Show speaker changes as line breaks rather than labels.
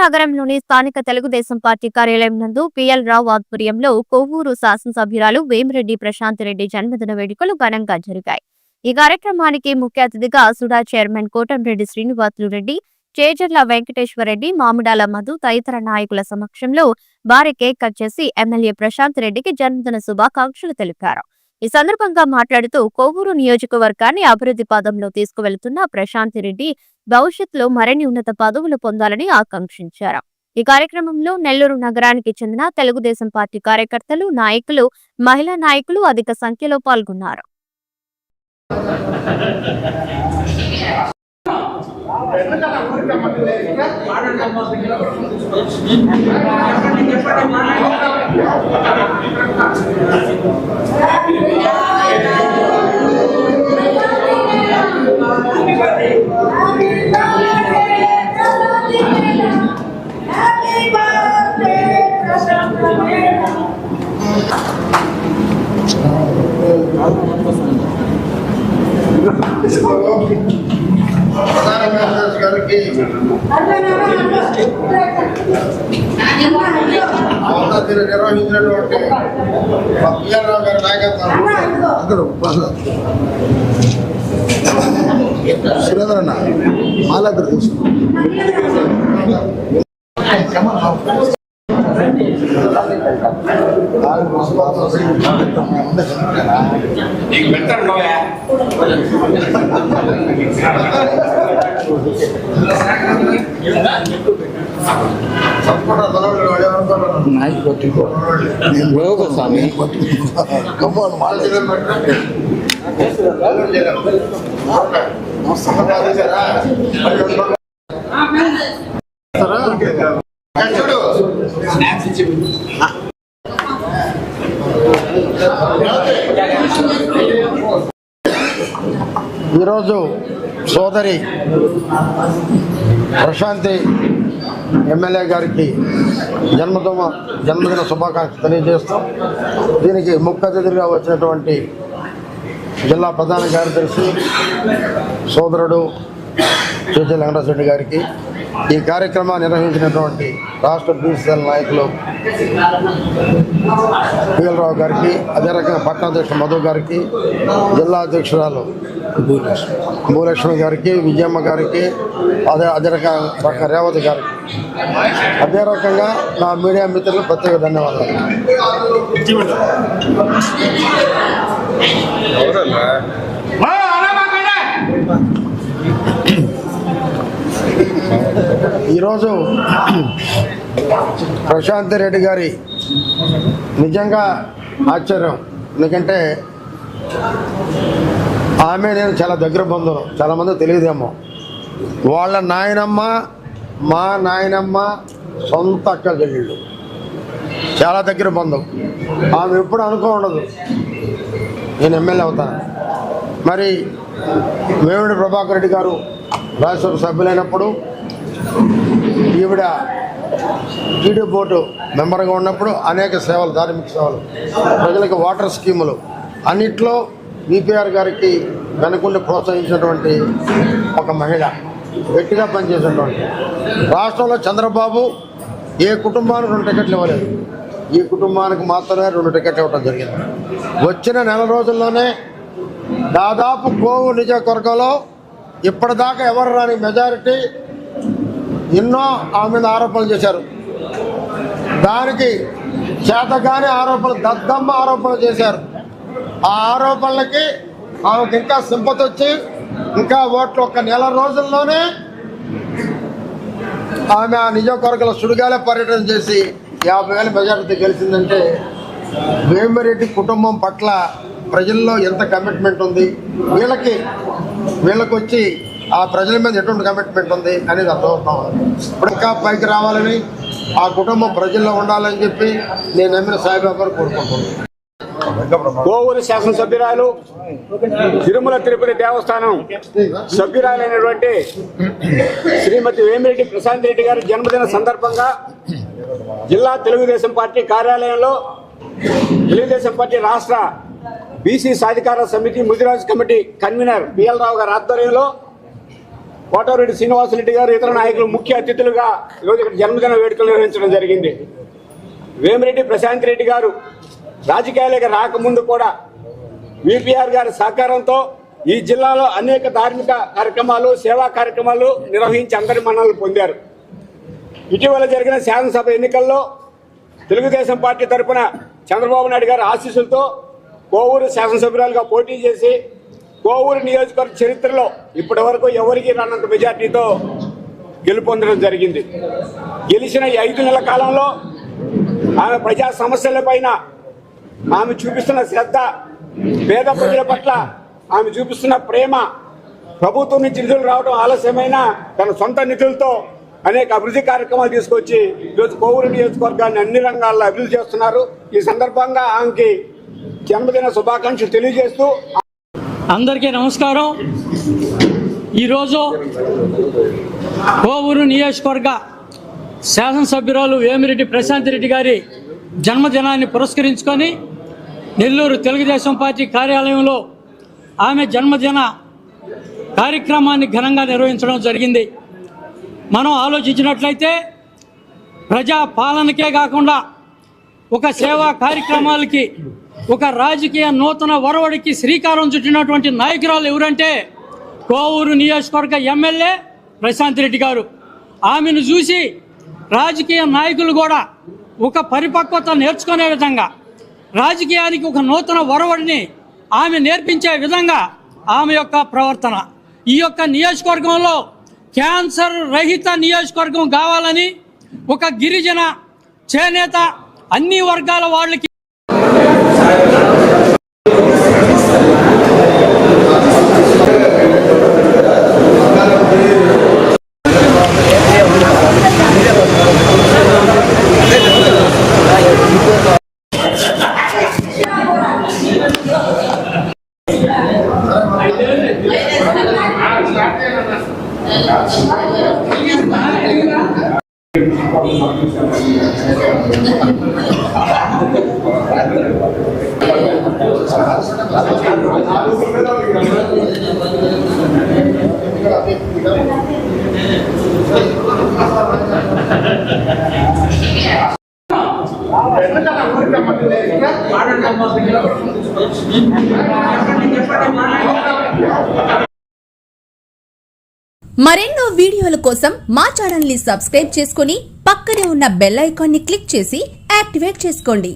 నగరంలోని స్థానిక తెలుగుదేశం పార్టీ కార్యాలయం నందు పిఎల్ రావు ఆధ్వర్యంలో కొవ్వూరు శాసనసభ్యురాలు వేమిరెడ్డి ప్రశాంత్ రెడ్డి జన్మదిన వేడుకలు ఘనంగా జరిగాయి. ఈ కార్యక్రమానికి ముఖ్య అతిథిగా సుడా చైర్మన్ కోటంరెడ్డి శ్రీనివాసులు రెడ్డి, చేజర్ల వెంకటేశ్వరరెడ్డి, మామిడాల మధు తదితర నాయకుల సమక్షంలో భారీ కేక్ కట్ చేసి ఎమ్మెల్యే ప్రశాంత్ రెడ్డికి జన్మదిన శుభాకాంక్షలు తెలిపారు. ఈ సందర్భంగా మాట్లాడుతూ కొవ్వూరు నియోజకవర్గాన్ని అభివృద్ధి పదంలో తీసుకువెళుతున్న ప్రశాంత్ రెడ్డి భవిష్యత్తులో మరిన్ని ఉన్నత పదవులు పొందాలని ఆకాంక్షించారు. ఈ కార్యక్రమంలో నెల్లూరు నగరానికి చెందిన తెలుగుదేశం పార్టీ కార్యకర్తలు, నాయకులు, మహిళా నాయకులు అధిక సంఖ్యలో పాల్గొన్నారు.
నిర్వహించినటువంటి పిఎల్ రావు గారి నాయకత్వం సురేంద్రన్న మాలాగ్ర
స్వామి
ఈరోజు సోదరి ప్రశాంతి ఎమ్మెల్యే గారికి జన్మదిన శుభాకాంక్షలు తెలియజేస్తాం. దీనికి ముఖ్య అతిథిగా వచ్చినటువంటి జిల్లా ప్రధాన కార్యదర్శి సోదరుడు చేజర్ల వెంకటేశ్వరరెడ్డి గారికి, ఈ కార్యక్రమాన్ని నిర్వహించినటువంటి రాష్ట్ర బీసీఎల్ నాయకులు పిఎల్ రావు గారికి, అదే రకంగా పట్టణాధ్యక్షుడు మధు గారికి, జిల్లా అధ్యక్షురాలు భూలక్ష్మి గారికి, విజయమ్మ గారికి, అదే రకంగా రేవతి గారికి, అదే రకంగా నా మీడియా మిత్రులు ప్రత్యేక ధన్యవాదాలు. ఈరోజు ప్రశాంత్ రెడ్డి గారి నిజంగా ఆశ్చర్యం. ఎందుకంటే ఆమె నేను చాలా దగ్గర బంధువులు, చాలామంది తెలియదేమో. వాళ్ళ నాయనమ్మ, మా నాయనమ్మ సొంత అక్క చెల్లెళ్ళు, చాలా దగ్గర బంధువు. ఆమె ఎప్పుడు అనుకో ఉండదు నేను ఎమ్మెల్యే అవుతాను. మరి వేమిరెడ్డి ప్రభాకర్ రెడ్డి గారు రాజ్యసభ సభ్యులైనప్పుడు, ఈవిడ టీడీ బోర్డు మెంబర్గా ఉన్నప్పుడు అనేక సేవలు, ధార్మిక సేవలు, ప్రజలకు వాటర్ స్కీములు అన్నిట్లో ఈపీఆర్ గారికి వెనుకుండి ప్రోత్సహించినటువంటి ఒక మహిళ, గట్టిగా పనిచేసినటువంటి. రాష్ట్రంలో చంద్రబాబు ఏ కుటుంబానికి 2 టికెట్లు ఇవ్వలేదు, ఈ కుటుంబానికి మాత్రమే 2 టికెట్లు ఇవ్వడం జరిగింది. వచ్చిన నెల రోజుల్లోనే దాదాపు కోవు నియోజకవర్గంలో ఇప్పటిదాకా ఎవరు రాని మెజారిటీ ఎన్నో ఆమె మీద ఆరోపణలు చేశారు. దానికి చేతగానే ఆరోపణలు, దద్దమ్మ ఆరోపణలు చేశారు. ఆ ఆరోపణలకి ఆమెకు ఇంకా సింపతి వచ్చి ఇంకా ఓట్లు ఒక్క నెల రోజుల్లోనే ఆమె ఆ నియోజకవర్గంలో సుడిగాలే పర్యటన చేసి 50,000 మెజారిటీ గెలిచిందంటే వేమిరెడ్డి కుటుంబం పట్ల ప్రజల్లో ఎంత కమిట్మెంట్ ఉంది, వీళ్ళకి వచ్చి ఆ ప్రజల మీద ఎటువంటి కమిట్మెంట్ ఉంది అనేది అర్థమవుతాం. ఇప్పుడు ఇంకా పైకి రావాలని, ఆ కుటుంబం ప్రజల్లో ఉండాలని చెప్పి నేను నమ్మిన సాయిబాబాను కోరుకుంటున్నాను.
కోవూరు శాసనసభ్యురాలు, తిరుమల తిరుపతి దేవస్థానం సభ్యురాలైనటువంటి శ్రీమతి వేమిరెడ్డి ప్రశాంత్ రెడ్డి గారి జన్మదిన సందర్భంగా జిల్లా తెలుగుదేశం పార్టీ కార్యాలయంలో తెలుగుదేశం పార్టీ రాష్ట్ర బీసీ సాధికార సమితి ముదిరాజు కమిటీ కన్వీనర్ పిఎల్ రావు గారి ఆధ్వర్యంలో కోటమిరెడ్డి శ్రీనివాసరెడ్డి గారు ఇతర నాయకులు ముఖ్య అతిథులుగా ఈరోజు ఇక్కడ జన్మదిన వేడుకలు నిర్వహించడం జరిగింది. వేమిరెడ్డి ప్రశాంత్ రెడ్డి గారు రాజకీయాలకు రాకముందు కూడా విపిఆర్ గారి సహకారంతో ఈ జిల్లాలో అనేక ధార్మిక కార్యక్రమాలు, సేవా కార్యక్రమాలు నిర్వహించి అందరి మన్ననలు పొందారు. ఇటీవల జరిగిన శాసనసభ ఎన్నికల్లో తెలుగుదేశం పార్టీ తరఫున చంద్రబాబు నాయుడు గారి ఆశీస్సులతో కోవూరు శాసనసభ్యురాలుగా పోటీ చేసి కోవూరు నియోజకవర్గ చరిత్రలో ఇప్పటి వరకు ఎవరికి రానంత మెజార్టీతో గెలుపొందడం జరిగింది. గెలిచిన ఈ 5 నెలల కాలంలో ఆమె ప్రజా సమస్యలపైన ఆమె చూపిస్తున్న శ్రద్ధ, పేద ప్రజల పట్ల ఆమె చూపిస్తున్న ప్రేమ, ప్రభుత్వం నుంచి నిధులు రావడం ఆలస్యమైన తన సొంత నిధులతో అనేక అభివృద్ధి కార్యక్రమాలు తీసుకొచ్చి ఈరోజు కోవూరు నియోజకవర్గాన్ని అన్ని రంగాల్లో అభివృద్ధి చేస్తున్నారు. ఈ సందర్భంగా ఆమెకి జన్మదిన శుభాకాంక్షలు తెలియజేస్తూ
అందరికీ నమస్కారం. ఈరోజు కోవూరు నియోజకవర్గ శాసనసభ్యురాలు వేమిరెడ్డి ప్రశాంత్ రెడ్డి గారి జన్మదినాన్ని పురస్కరించుకొని నెల్లూరు తెలుగుదేశం పార్టీ కార్యాలయంలో ఆమె జన్మదిన కార్యక్రమాన్ని ఘనంగా నిర్వహించడం జరిగింది. మనం ఆలోచించినట్లయితే ప్రజా పాలనకే కాకుండా ఒక సేవా కార్యక్రమాలకి, ఒక రాజకీయ నూతన ఒరవడికి శ్రీకారం చుట్టినటువంటి నాయకురాలు ఎవరంటే కోవూరు నియోజకవర్గ ఎమ్మెల్యే ప్రశాంత్ రెడ్డి గారు. ఆమెను చూసి రాజకీయ నాయకులు కూడా ఒక పరిపక్వత నేర్చుకునే విధంగా, రాజకీయానికి ఒక నూతన ఒరవడిని ఆమె నేర్పించే విధంగా ఆమె యొక్క ప్రవర్తన. ఈ యొక్క నియోజకవర్గంలో క్యాన్సర్ రహిత నియోజకవర్గం కావాలని ఒక గిరిజన చేనేత అన్ని వర్గాల వాళ్ళకి
మరెన్నో వీడియోల కోసం మా ఛానల్ ని సబ్స్క్రైబ్ చేసుకుని పక్కనే ఉన్న బెల్ ఐకాన్ ని క్లిక్ చేసి యాక్టివేట్ చేసుకోండి.